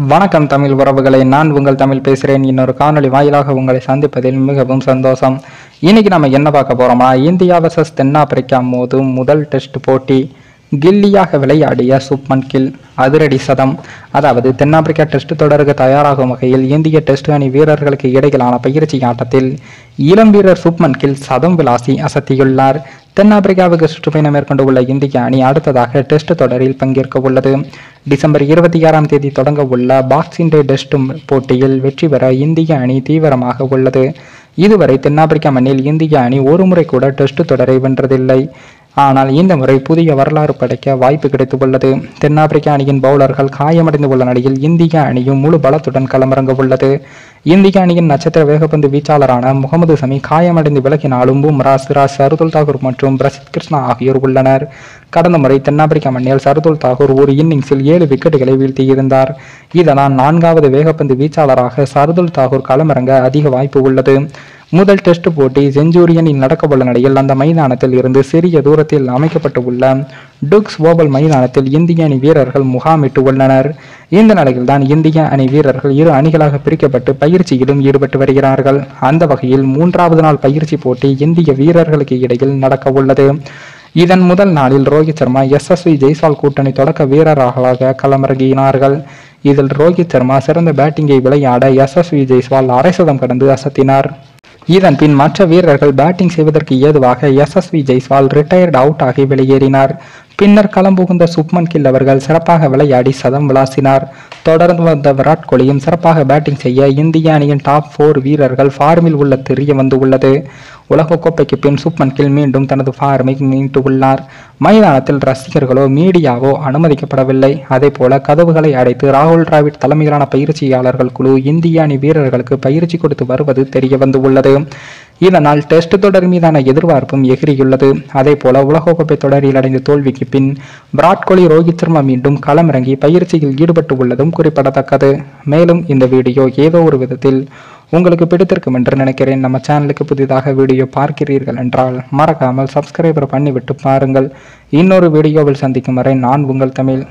வணக்கம் தமிழ் உறவுகளை, நான் உங்கள் தமிழ் பேசுகிறேன். இன்னொரு காணொலி வாயிலாக உங்களை சந்திப்பதில் மிகவும் சந்தோஷம். இன்னைக்கு நம்ம என்ன பார்க்க போறோம்னா, இந்தியா வர்சஸ் தென்னாப்பிரிக்கா மோதும் முதல் டெஸ்ட் போட்டி. கில்லியாக விளையாடிய சுப்மன் கில் அதிரடி சதம். அதாவது தென்னாப்பிரிக்கா டெஸ்ட் தொடருக்கு தயாராகும் வகையில் இந்திய டெஸ்ட் அணி வீரர்களுக்கு இடையிலான பயிற்சி ஆட்டத்தில் இளம் வீரர் சுப்மன் கில் சதம் விளாசி அசத்தியுள்ளார். தென்னாப்பிரிக்காவுக்கு சுற்றுப்பயணம் மேற்கொண்டுள்ள இந்திய அணி அடுத்ததாக டெஸ்ட் தொடரில் பங்கேற்க உள்ளது. டிசம்பர் 26ஆம் தேதி தொடங்க உள்ள பாக்ஸிங் டே டெஸ்ட் போட்டியில் வெற்றி பெற இந்திய அணி தீவிரமாக உள்ளது. இதுவரை தென்னாப்பிரிக்கா மண்ணில் இந்திய அணி ஒரு முறை கூட டெஸ்ட் தொடரை வென்றதில்லை. ஆனால் இந்த முறை புதிய வரலாறு படைக்க வாய்ப்பு கிடைத்துள்ளது. தென்னாப்பிரிக்க அணியின் பவுலர்கள் காயமடைந்து உள்ள நிலையில் இந்திய அணியும் முழு பலத்துடன் களமிறங்க உள்ளது. இந்திய அணியின் நட்சத்திர வேகப்பந்து வீச்சாளரான முகமது சமி காயமடைந்து விலகினாலும் பும்ரா, சிராஜ், சர்துல் தாகூர் மற்றும் பிரசித் கிருஷ்ணா ஆகியோர் உள்ளனர். கடந்த முறை தென்னாப்பிரிக்கா மண்ணில் சர்துல் தாகூர் ஒரு இன்னிங்ஸில் 7 விக்கெட்டுகளை வீழ்த்தியிருந்தார். இதனால் 4வது வேகப்பந்து வீச்சாளராக சர்துல் தாகூர் களமிறங்க அதிக வாய்ப்பு உள்ளது. முதல் டெஸ்ட் போட்டி செஞ்சுரியனில் நடக்கவுள்ள நிலையில் அந்த மைதானத்தில் இருந்து சிறிய தூரத்தில் அமைக்கப்பட்டு உள்ள டுக்ஸ் ஓவல் மைதானத்தில் இந்திய அணி வீரர்கள் முகாமிட்டு உள்ளனர். இந்த நிலையில் தான் இந்திய அணி வீரர்கள் இரு அணிகளாக பிரிக்கப்பட்டு பயிற்சியிலும் ஈடுபட்டு வருகிறார்கள். அந்த வகையில் 3வது நாள் பயிற்சி போட்டி இந்திய வீரர்களுக்கு இடையில் நடக்க உள்ளது. இதன் முதல் நாளில் ரோஹித் சர்மா, SSV ஜெய்ஸ்வால் கூட்டணி தொடக்க வீரர்களாக களமிறங்கினார்கள். இதில் ரோஹித் சர்மா சிறந்த பேட்டிங்கை விளையாட SSV ஜெய்ஸ்வால் அரை சதம் கடந்து அசத்தினார். இதன் பின் மற்ற வீரர்கள் பேட்டிங் செய்வதற்கு ஏதுவாக SSV ஜெய்ஸ்வால் ரிட்டையர்ட் அவுட் ஆகி வெளியேறினார். பின்னர் களம் புகுந்த சுப்மன் கில் அவர்கள் சிறப்பாக விளையாடி சதம் விளாசினார். தொடர்ந்து வந்த விராட் கோலியும் சிறப்பாக பேட்டிங் செய்ய இந்திய அணியின் டாப் 4 வீரர்கள் ஃபார்மில் உள்ள தெரிய வந்து உள்ளது. உலகக்கோப்பைக்கு பின் சுப்மன் கில் மீண்டும் தனது ஃபார்மை மீண்டு உள்ளார். மைதானத்தில் ரசிகர்களோ மீடியாவோ அனுமதிக்கப்படவில்லை. அதே போல கதவுகளை அடைத்து ராகுல் டிராவிட் தலைமையிலான பயிற்சியாளர்கள் குழு இந்திய அணி வீரர்களுக்கு பயிற்சி கொடுத்து வருவது தெரிய வந்து உள்ளது. இதனால் டெஸ்ட் தொடர் மீதான எதிர்பார்ப்பும் எகிரியுள்ளது. அதே போல உலகக்கோப்பை தொடரில் அடைந்த தோல்விக்கு பின் விராட் கோலி, ரோஹித் சர்மா மீண்டும் களமிறங்கி பயிற்சியில் ஈடுபட்டு உள்ளதும் குறிப்பிடத்தக்கது. மேலும் இந்த வீடியோ ஏதோ ஒரு விதத்தில் உங்களுக்கு பிடித்திருக்கும் என்று நினைக்கிறேன். நம்ம சேனலுக்கு புதிதாக வீடியோ பார்க்கிறீர்கள் என்றால் மறக்காமல் சப்ஸ்கிரைபர் பண்ணிவிட்டு பாருங்கள். இன்னொரு வீடியோவில் சந்திக்கும் வரை நான் உங்கள் தமிழ்.